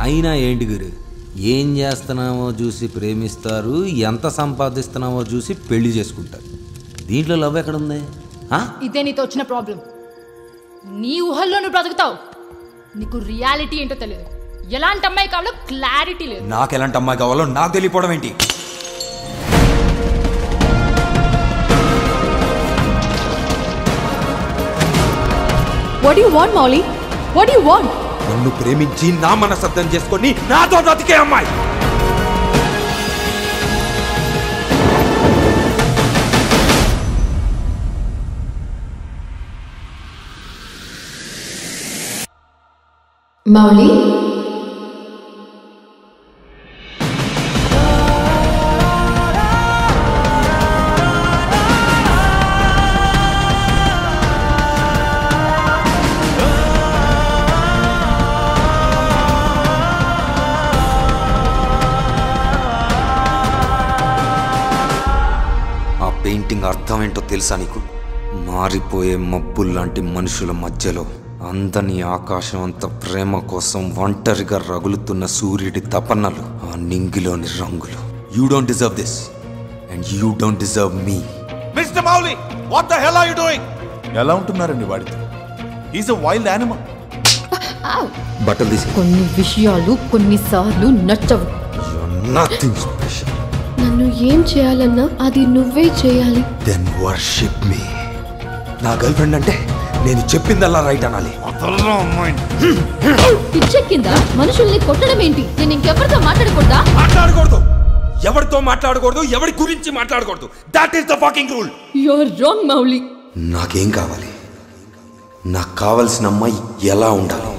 అయినా ఏంటి గురు, ఏం చేస్తున్నామో చూసి ప్రేమిస్తారు, ఎంత సంపాదిస్తున్నామో చూసి పెళ్లి చేసుకుంటారు. దీంట్లో లవ్ ఎక్కడుంది? ఇదే నీతో వచ్చిన ప్రాబ్లం. నీ ఊహల్లో నువ్వు బ్రతుకుతావు, నీకు రియాలిటీ ఏంటో తెలియదు. ఎలాంటి అమ్మాయి కావాలో క్లారిటీ లేదు. నాకు ఎలాంటి అమ్మాయి కావాలో నాకు తెలియపోవడం ఏంటి? What do you want, Molly? What do you want? నన్ను ప్రేమించి నా మనసర్థం చేసుకొని నాతో బ్రతికే అమ్మాయి. Molly? పెయింటింగ్ అర్థం ఏంటో తెలుసా నీకు? మారిపోయే మబ్బుల్లాంటి మనుషుల మధ్యలో అందని ఆకాశం అంత ప్రేమ కోసం ఒంటరిగా రగులుతున్న సూర్యుడి తపనలు, ఆ నింగిలోని రంగులు. You don't deserve this and you don't deserve me. Mister Mouli, what the hell are you doing? ఎలా ఉంటున్నారండి వాడితో? He's a wild animal. బట్టలు తీసి. కొన్ని విషయాలు కొన్నిసార్లు నచ్చవు. Nothing special. నన్ను ఏం చేయాలన్నా అది నువ్వే చేయాలి. Then worship me. నా గర్ల్ ఫ్రెండ్ అంటే నేను చెప్పిందల్లా రైట్ అనాలి. పిచ్చెక్కిందా? మనుషుల్ని కొట్టడం ఏంటి? నేను ఇంకెవరితో మాట్లాడకూడదా? మాట్లాడకూడదు. ఎవరితో మాట్లాడకూడదు, ఎవరి గురించి మాట్లాడకూడదు. That is the fucking rule. You are wrong Mouli. నాకేం కావాలి? నాకు కావాల్సిన అమ్మాయి ఎలా ఉండాలి?